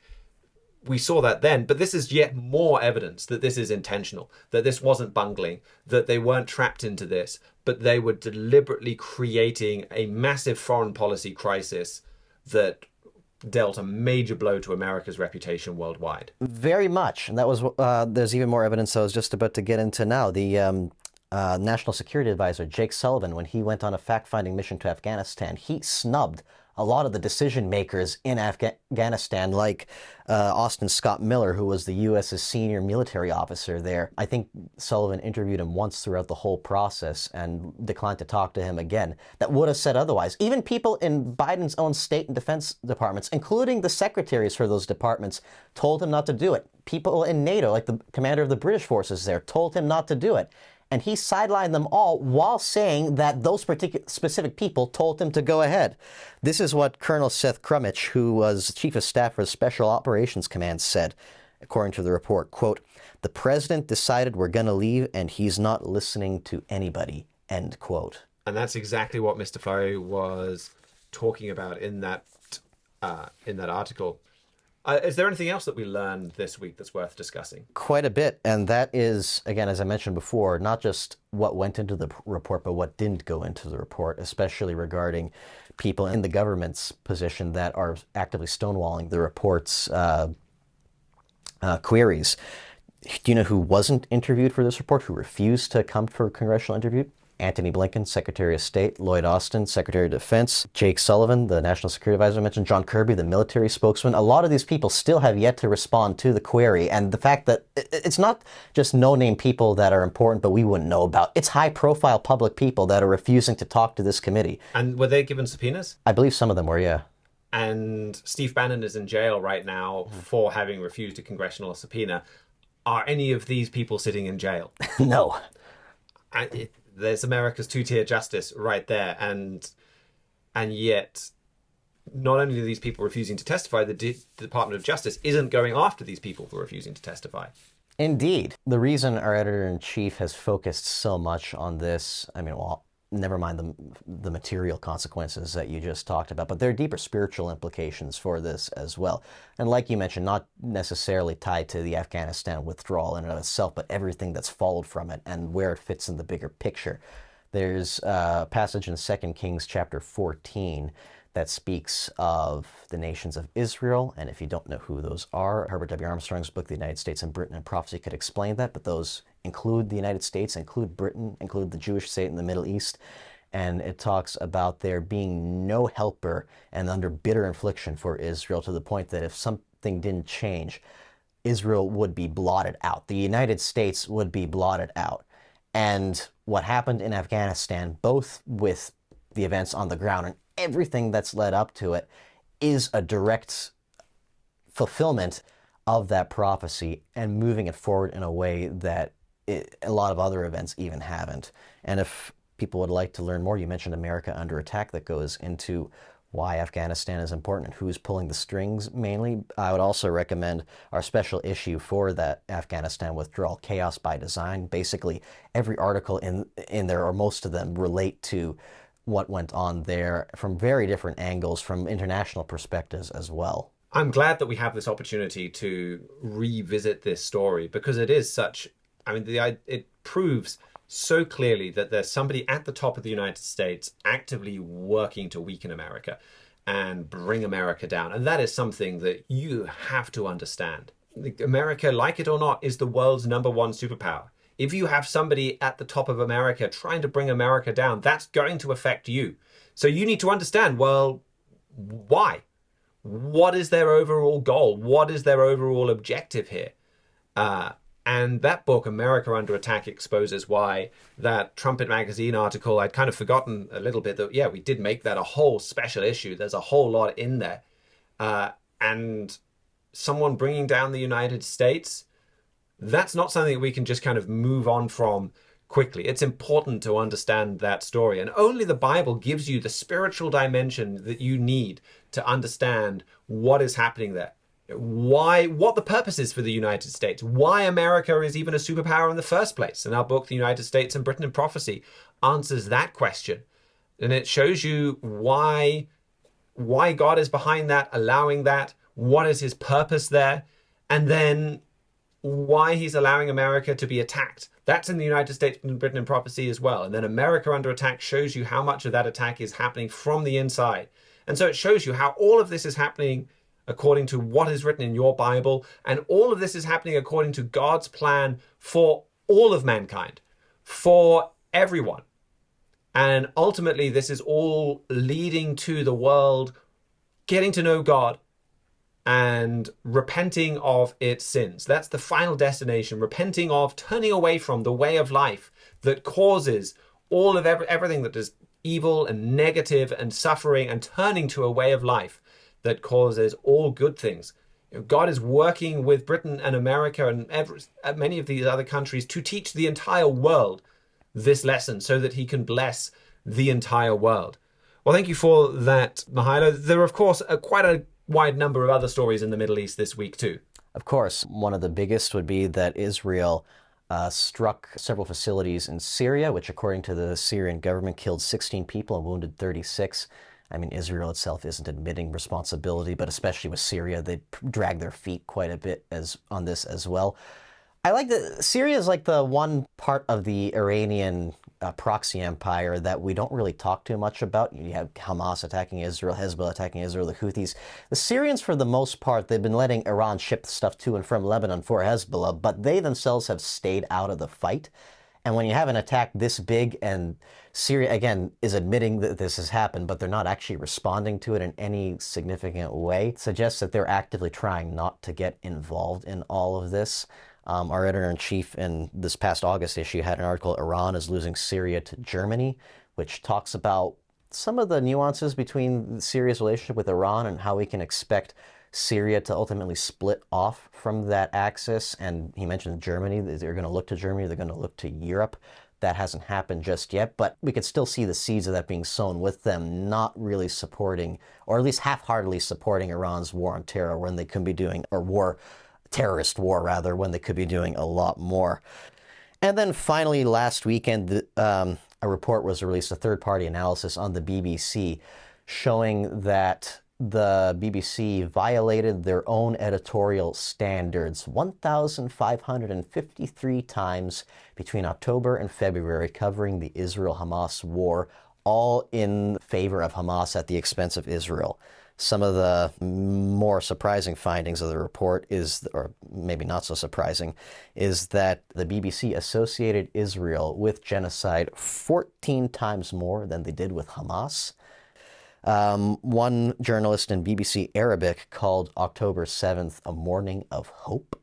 We saw that then, but this is yet more evidence that this is intentional, that this wasn't bungling, that they weren't trapped into this, but they were deliberately creating a massive foreign policy crisis that dealt a major blow to America's reputation worldwide. Very much. And that was, there's even more evidence I was just about to get into now. The National Security Advisor, Jake Sullivan, when he went on a fact-finding mission to Afghanistan, he snubbed a lot of the decision makers in Afghanistan, like Austin Scott Miller, who was the U.S.'s senior military officer there. I think Sullivan interviewed him once throughout the whole process and declined to talk to him again. That would have said otherwise. Even people in Biden's own state and defense departments, including the secretaries for those departments, told him not to do it. People in NATO, like the commander of the British forces there, told him not to do it. And he sidelined them all while saying that those specific people told him to go ahead. This is what Colonel Seth Crumich, who was Chief of Staff for Special Operations Command, said, according to the report, quote, "The president decided we're going to leave and he's not listening to anybody," end quote. And that's exactly what Mr. Furry was talking about in that article. Is there anything else that we learned this week that's worth discussing? Quite a bit. And that is, again, as I mentioned before, not just what went into the report, but what didn't go into the report, especially regarding people in the government's position that are actively stonewalling the report's queries. Do you know who wasn't interviewed for this report, who refused to come for a congressional interview? Antony Blinken, Secretary of State, Lloyd Austin, Secretary of Defense, Jake Sullivan, the National Security Advisor I mentioned, John Kirby, the military spokesman. A lot of these people still have yet to respond to the query. And the fact that it's not just no-name people that are important, but we wouldn't know about. It's high-profile public people that are refusing to talk to this committee. And were they given subpoenas? I believe some of them were, yeah. And Steve Bannon is in jail right now for having refused a congressional subpoena. Are any of these people sitting in jail? No. There's America's two-tier justice right there, and yet not only are these people refusing to testify, the Department of Justice isn't going after these people for refusing to testify. Indeed. The reason our editor-in-chief has focused so much on this, I mean, well, never mind the material consequences that you just talked about, but there are deeper spiritual implications for this as well. And like you mentioned, not necessarily tied to the Afghanistan withdrawal in and of itself, but everything that's followed from it and where it fits in the bigger picture. There's a passage in 2 Kings chapter 14 that speaks of the nations of Israel. And if you don't know who those are, Herbert W. Armstrong's book, The United States and Britain and Prophecy, could explain that. But those include the United States, include Britain, include the Jewish state in the Middle East. And it talks about there being no helper and under bitter infliction for Israel, to the point that if something didn't change, Israel would be blotted out. The United States would be blotted out. And what happened in Afghanistan, both with the events on the ground and everything that's led up to it, is a direct fulfillment of that prophecy and moving it forward in a way that a lot of other events even haven't. And if people would like to learn more, you mentioned America Under Attack, that goes into why Afghanistan is important and who's pulling the strings mainly. I would also recommend our special issue for that Afghanistan withdrawal, Chaos by Design. Basically, every article in there, or most of them, relate to what went on there from very different angles, from international perspectives as well. I'm glad that we have this opportunity to revisit this story, because it is such, I mean, it proves so clearly that there's somebody at the top of the United States actively working to weaken America and bring America down. And that is something that you have to understand. America, like it or not, is the world's #1 superpower. If you have somebody at the top of America trying to bring America down, that's going to affect you. So you need to understand, well, why? What is their overall goal? What is their overall objective here? And that book, America Under Attack, exposes why. That Trumpet magazine article, I'd kind of forgotten a little bit that, yeah, we did make that a whole special issue. There's a whole lot in there. And someone bringing down the United States, that's not something that we can just kind of move on from quickly. It's important to understand that story. And only the Bible gives you the spiritual dimension that you need to understand what is happening there. What the purpose is for the United States, why America is even a superpower in the first place. And our book, The United States and Britain in Prophecy, answers that question. And it shows you why God is behind that, allowing that, what is his purpose there, and then why he's allowing America to be attacked. That's in the United States and Britain in Prophecy as well. And then America Under Attack shows you how much of that attack is happening from the inside. And so it shows you how all of this is happening according to what is written in your Bible, and all of this is happening according to God's plan for all of mankind, for everyone. And ultimately, this is all leading to the world getting to know God and repenting of its sins. That's the final destination, repenting of, turning away from the way of life that causes all of everything that is evil and negative and suffering, and turning to a way of life that causes all good things. God is working with Britain and America and many of these other countries to teach the entire world this lesson so that he can bless the entire world. Well, thank you for that, Mihailo. There are, of course, quite a wide number of other stories in the Middle East this week, too. Of course, one of the biggest would be that Israel struck several facilities in Syria, which, according to the Syrian government, killed 16 people and wounded 36. I mean, Israel itself isn't admitting responsibility, but especially with Syria, they drag their feet quite a bit on this as well. I like that Syria is like the one part of the Iranian proxy empire that we don't really talk too much about. You have Hamas attacking Israel, Hezbollah attacking Israel, the Houthis. The Syrians, for the most part, they've been letting Iran ship stuff to and from Lebanon for Hezbollah, but they themselves have stayed out of the fight. And when you have an attack this big, and Syria, again, is admitting that this has happened, but they're not actually responding to it in any significant way, it suggests that they're actively trying not to get involved in all of this. Our editor-in-chief in this past August issue had an article, Iran is losing Syria to Germany, which talks about some of the nuances between Syria's relationship with Iran and how we can expect Syria to ultimately split off from that axis. And he mentioned Germany. They're going to look to Germany. They're going to look to Europe. That hasn't happened just yet, but we could still see the seeds of that being sown with them not really supporting, or at least half-heartedly supporting, Iran's war on terror when they could be doing, or terrorist war rather, when they could be doing a lot more. And then finally, last weekend, a report was released, a third-party analysis on the BBC, showing that the BBC violated their own editorial standards 1,553 times between October and February, covering the Israel-Hamas war, all in favor of Hamas at the expense of Israel. Some of the more surprising findings of the report is, or maybe not so surprising, is that the BBC associated Israel with genocide 14 times more than they did with Hamas. One journalist in BBC Arabic called October 7th a morning of hope.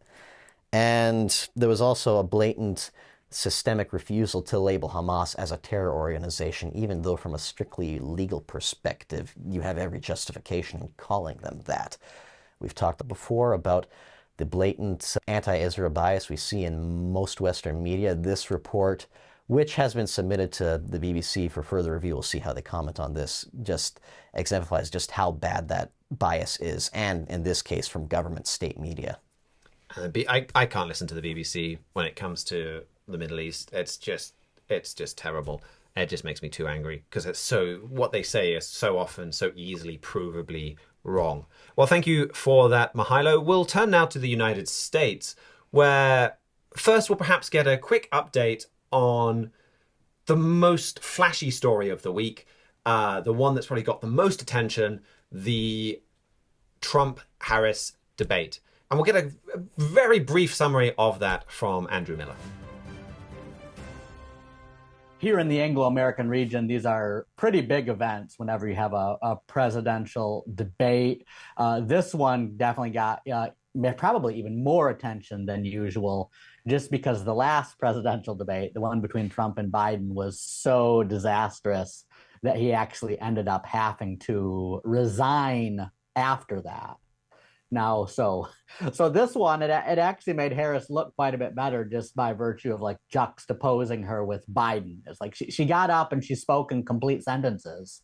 And there was also a blatant systemic refusal to label Hamas as a terror organization, even though from a strictly legal perspective, you have every justification in calling them that. We've talked before about the blatant anti-Israel bias we see in most Western media. This report, which has been submitted to the BBC for further review, we'll see how they comment on this, just exemplifies just how bad that bias is, and in this case from government state media. I can't listen to the BBC when it comes to the Middle East. It's just terrible. It just makes me too angry, because what they say is so often so easily provably wrong. Well, thank you for that, Mihailo. We'll turn now to the United States, where first we'll perhaps get a quick update on the most flashy story of the week, the one that's probably got the most attention, the Trump-Harris debate. And we'll get a very brief summary of that from Andrew Miller. Here in the Anglo-American region, these are pretty big events whenever you have a presidential debate. This one definitely got probably even more attention than usual, just because the last presidential debate, the one between Trump and Biden, was so disastrous that he actually ended up having to resign after that. Now, so this one, it actually made Harris look quite a bit better just by virtue of like juxtaposing her with Biden. It's like she got up and she spoke in complete sentences.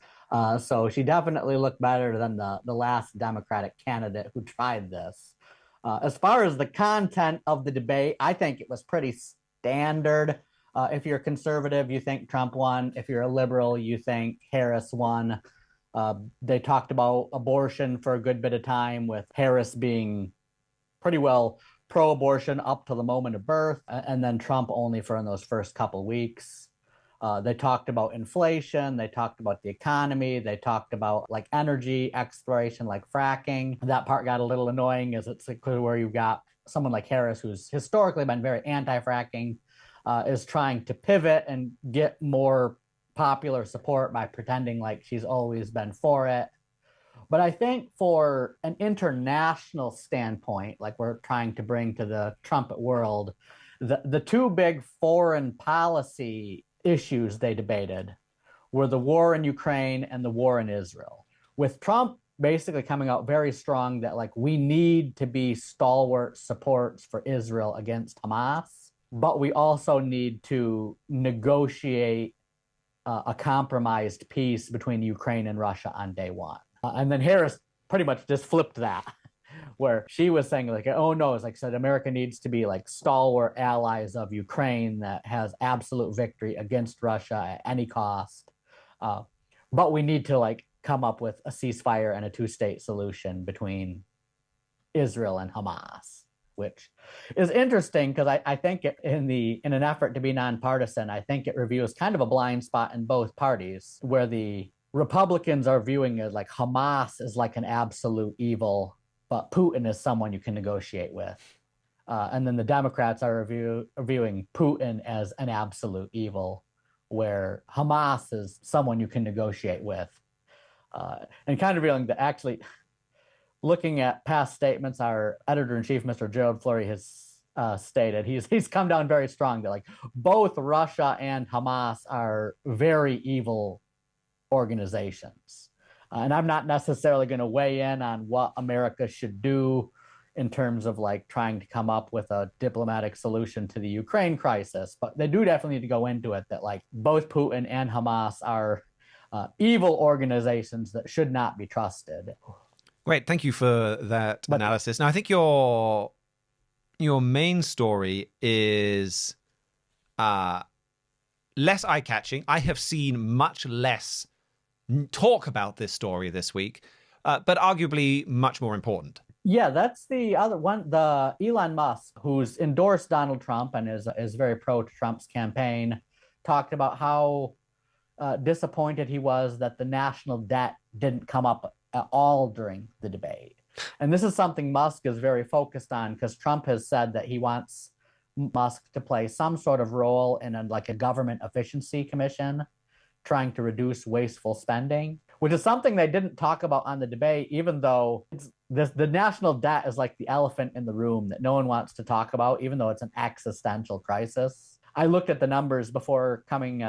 So she definitely looked better than the last Democratic candidate who tried this. As far as the content of the debate, I think it was pretty standard. If you're a conservative, you think Trump won. If you're a liberal, you think Harris won. They talked about abortion for a good bit of time, with Harris being pretty well pro-abortion up to the moment of birth, and then Trump only for in those first couple weeks. They talked about inflation. They talked about the economy. They talked about like energy exploration, like fracking. That part got a little annoying, as it's clear where you've got someone like Harris, who's historically been very anti-fracking, is trying to pivot and get more popular support by pretending like she's always been for it. But I think for an international standpoint, like we're trying to bring to the trumpet world, the two big foreign policy issues they debated were the war in Ukraine and the war in Israel, with Trump basically coming out very strong that like we need to be stalwart supports for Israel against Hamas, but we also need to negotiate a compromised peace between Ukraine and Russia on day one. And then Harris pretty much just flipped that, where she was saying like, oh no, it's like said, America needs to be like stalwart allies of Ukraine that has absolute victory against Russia at any cost. But we need to like come up with a ceasefire and a two-state solution between Israel and Hamas, which is interesting because I think in an effort to be nonpartisan, I think it reveals kind of a blind spot in both parties, where the Republicans are viewing it like Hamas is like an absolute evil, but Putin is someone you can negotiate with. And then the Democrats are viewing Putin as an absolute evil, where Hamas is someone you can negotiate with. And kind of revealing that actually, looking at past statements, our editor-in-chief, Mr. Gerald Fleury, has stated he's come down very strong that like both Russia and Hamas are very evil organizations. And I'm not necessarily going to weigh in on what America should do in terms of like trying to come up with a diplomatic solution to the Ukraine crisis, but they do definitely need to go into it that like both Putin and Hamas are evil organizations that should not be trusted. Great, thank you for that analysis. Now, I think your main story is less eye-catching. I have seen much less talk about this story this week, but arguably much more important. Yeah, that's the other one. The Elon Musk, who's endorsed Donald Trump and is very pro Trump's campaign, talked about how disappointed he was that the national debt didn't come up at all during the debate. And this is something Musk is very focused on, because Trump has said that he wants Musk to play some sort of role in a government efficiency commission trying to reduce wasteful spending, which is something they didn't talk about on the debate, even though the national debt is like the elephant in the room that no one wants to talk about, even though it's an existential crisis. I looked at the numbers before coming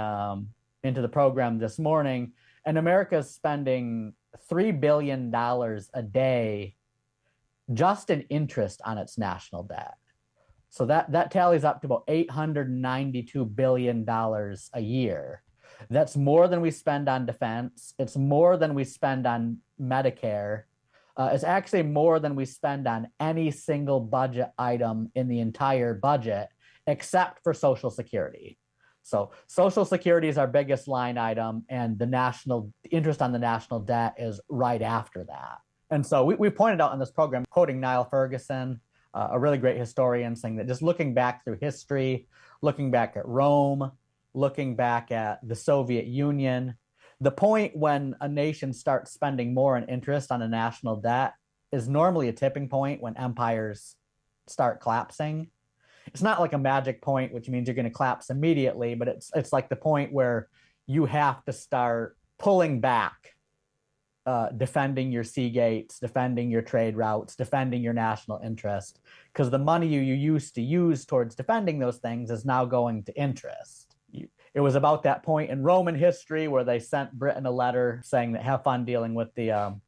into the program this morning, and America is spending $3 billion a day just in interest on its national debt. So that tallies up to about $892 billion a year. That's more than we spend on defense. It's more than we spend on Medicare. It's actually more than we spend on any single budget item in the entire budget, except for Social Security. So Social Security is our biggest line item, and the interest on the national debt is right after that. And so we pointed out in this program, quoting Niall Ferguson, a really great historian, saying that just looking back through history, looking back at Rome, looking back at the Soviet Union, the point when a nation starts spending more in interest on a national debt is normally a tipping point when empires start collapsing. It's not like a magic point, which means you're going to collapse immediately, but it's like the point where you have to start pulling back defending your sea gates, defending your trade routes, defending your national interest, because the money you used to use towards defending those things is now going to interest. It was about that point in Roman history where they sent Britain a letter saying that have fun dealing with the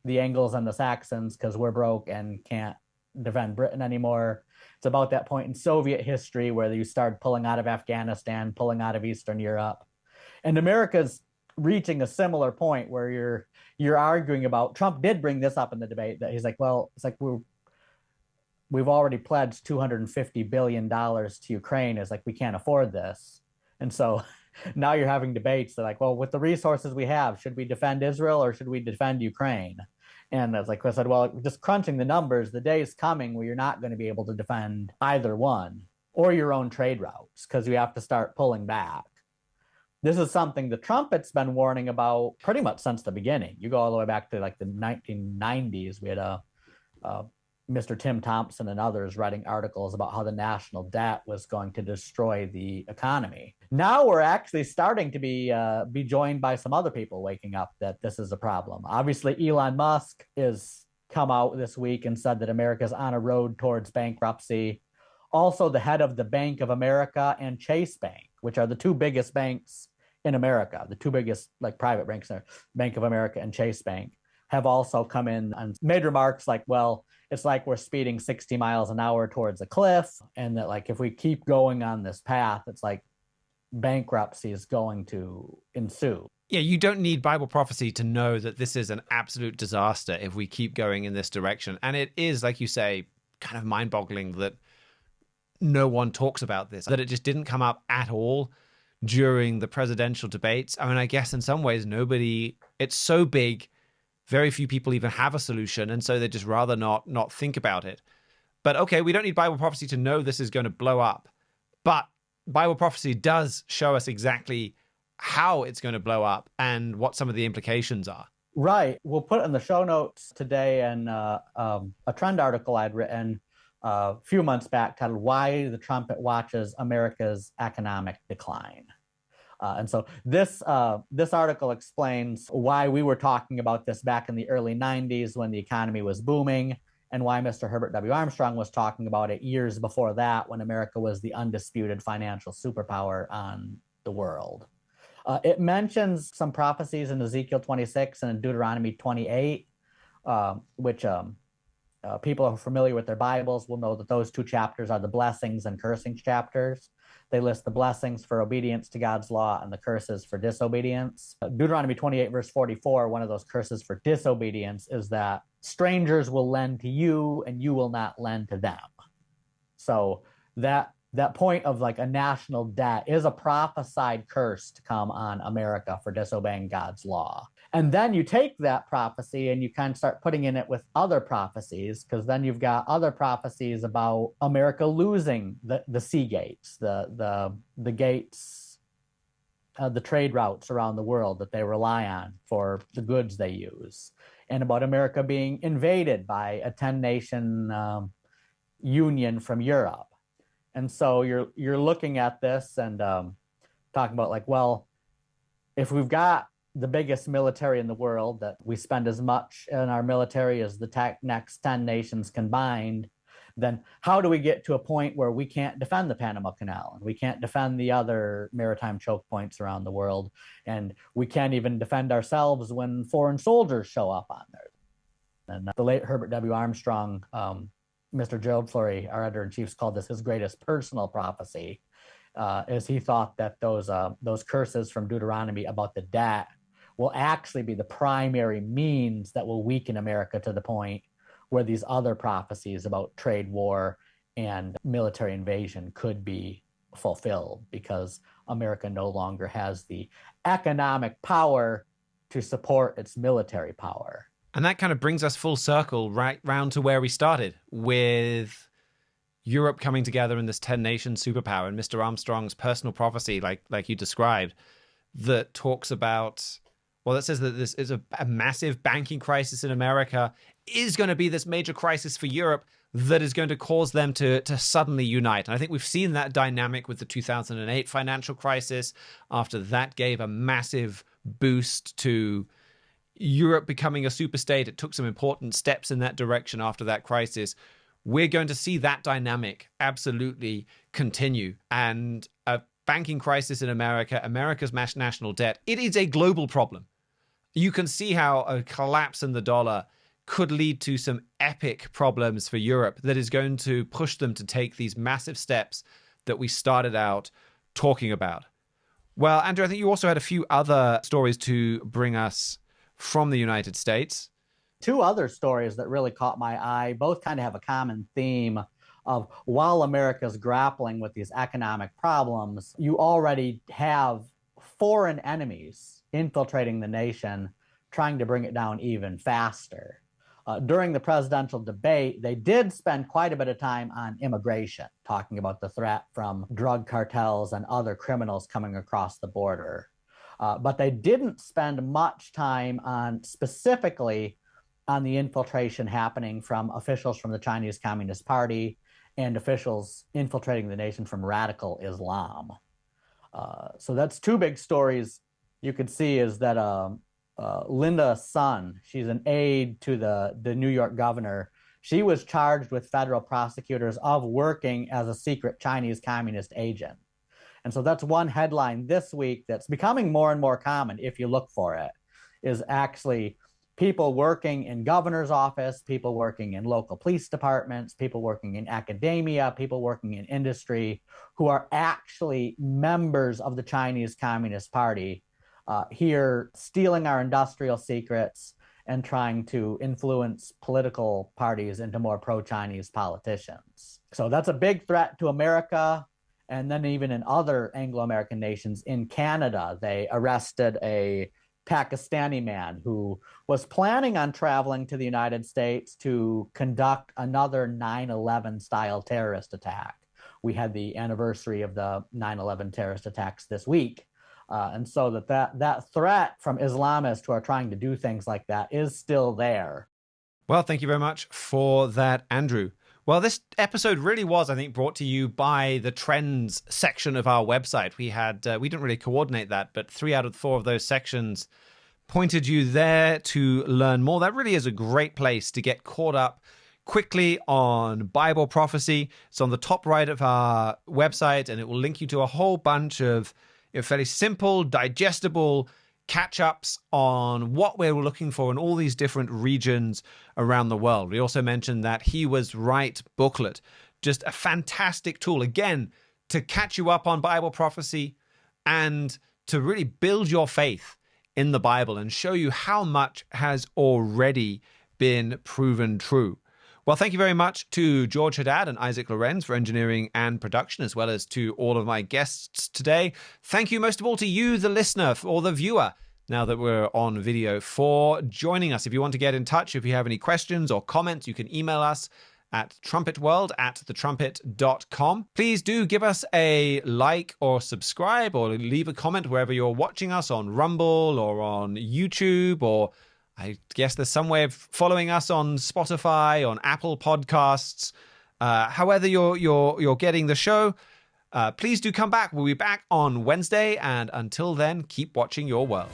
Angles and the Saxons because we're broke and can't defend Britain anymore. It's about that point in Soviet history where you started pulling out of Afghanistan, pulling out of Eastern Europe. And America's reaching a similar point where you're arguing about, Trump did bring this up in the debate, that he's like, well, it's like we've already pledged $250 billion to Ukraine. It's like, we can't afford this. And so now you're having debates. They're like, well, with the resources we have, should we defend Israel or should we defend Ukraine? And it's like I said, well, just crunching the numbers, the day is coming where you're not going to be able to defend either one or your own trade routes because you have to start pulling back. This is something the Trumpet's been warning about pretty much since the beginning. You go all the way back to like the 1990s. We had Mr. Tim Thompson and others writing articles about how the national debt was going to destroy the economy. Now we're actually starting to be joined by some other people waking up that this is a problem. Obviously, Elon Musk has come out this week and said that America's on a road towards bankruptcy. Also, the head of the Bank of America and Chase Bank, which are the two biggest banks in America, the two biggest like private banks, Bank of America and Chase Bank, have also come in and made remarks like, well, it's like we're speeding 60 miles an hour towards a cliff. And that like, if we keep going on this path, it's like bankruptcy is going to ensue. Yeah, you don't need Bible prophecy to know that this is an absolute disaster if we keep going in this direction. And it is, like you say, kind of mind-boggling that no one talks about this, that it just didn't come up at all during the presidential debates. I mean, I guess in some ways, it's so big, very few people even have a solution, and so they just rather not think about it. But okay, we don't need Bible prophecy to know this is going to blow up. But Bible prophecy does show us exactly how it's going to blow up and what some of the implications are. Right. We'll put in the show notes today and a trend article I'd written a few months back titled "Why the Trumpet Watches America's Economic Decline." And so this article explains why we were talking about this back in the early 90s when the economy was booming, and why Mr. Herbert W. Armstrong was talking about it years before that when America was the undisputed financial superpower on the world. It mentions some prophecies in Ezekiel 26 and in Deuteronomy 28, which people who are familiar with their Bibles will know that those two chapters are the blessings and cursings chapters. They list the blessings for obedience to God's law and the curses for disobedience. Deuteronomy 28, verse 44, one of those curses for disobedience is that strangers will lend to you and you will not lend to them. So that point of like a national debt is a prophesied curse to come on America for disobeying God's law. And then you take that prophecy and you kind of start putting in it with other prophecies, because then you've got other prophecies about America losing the sea gates, the gates, the trade routes around the world that they rely on for the goods they use, and about America being invaded by a 10-nation union from Europe. And so you're looking at this and talking about like, well, if we've got the biggest military in the world, that we spend as much in our military as the next 10 nations combined, then how do we get to a point where we can't defend the Panama Canal and we can't defend the other maritime choke points around the world, and we can't even defend ourselves when foreign soldiers show up on there? And the late Herbert W. Armstrong, Mr. Gerald Flurry, our editor-in-chief, called this his greatest personal prophecy, as he thought that those curses from Deuteronomy about the debt will actually be the primary means that will weaken America to the point where these other prophecies about trade war and military invasion could be fulfilled, because America no longer has the economic power to support its military power. And that kind of brings us full circle right round to where we started, with Europe coming together in this 10-nation superpower, and Mr. Armstrong's personal prophecy, like you described, that talks about, well, that says that this is a massive banking crisis in America is going to be this major crisis for Europe that is going to cause them to suddenly unite. And I think we've seen that dynamic with the 2008 financial crisis. After that gave a massive boost to Europe becoming a superstate. It took some important steps in that direction after that crisis. We're going to see that dynamic absolutely continue. And a banking crisis in America, America's mass national debt, it is a global problem. You can see how a collapse in the dollar could lead to some epic problems for Europe that is going to push them to take these massive steps that we started out talking about. Well, Andrew, I think you also had a few other stories to bring us from the United States. Two other stories that really caught my eye, both kind of have a common theme of while America's grappling with these economic problems, you already have foreign enemies infiltrating the nation, trying to bring it down even faster. During the presidential debate, they did spend quite a bit of time on immigration, talking about the threat from drug cartels and other criminals coming across the border. But they didn't spend much time on specifically on the infiltration happening from officials from the Chinese Communist Party and officials infiltrating the nation from radical Islam. So that's two big stories you could see is that Linda Sun, she's an aide to the New York governor. She was charged with federal prosecutors of working as a secret Chinese communist agent. And so that's one headline this week that's becoming more and more common if you look for it, is actually people working in governor's office, people working in local police departments, people working in academia, people working in industry who are actually members of the Chinese Communist Party here stealing our industrial secrets and trying to influence political parties into more pro-Chinese politicians. So that's a big threat to America. And then even in other Anglo-American nations, in Canada, they arrested a Pakistani man who was planning on traveling to the United States to conduct another 9/11 style terrorist attack. We had the anniversary of the 9/11 terrorist attacks this week. And so that threat from Islamists who are trying to do things like that is still there. Well, thank you very much for that, Andrew. Well, this episode really was, I think, brought to you by the trends section of our website. We didn't really coordinate that, but 3 out of 4 of those sections pointed you there to learn more. That really is a great place to get caught up quickly on Bible prophecy. It's on the top right of our website, and it will link you to a whole bunch of fairly simple, digestible catch-ups on what we're looking for in all these different regions around the world. We also mentioned that He Was Right booklet, just a fantastic tool, again, to catch you up on Bible prophecy and to really build your faith in the Bible and show you how much has already been proven true. Well, thank you very much to George Haddad and Isaac Lorenz for engineering and production, as well as to all of my guests today. Thank you most of all to you, the listener, or the viewer, now that we're on video, for joining us. If you want to get in touch, if you have any questions or comments, you can email us at trumpetworld@thetrumpet.com. Please do give us a like or subscribe or leave a comment wherever you're watching us, on Rumble or on YouTube, or I guess there's some way of following us on Spotify, on Apple Podcasts. However you're getting the show, please do come back. We'll be back on Wednesday, and until then, keep watching your world.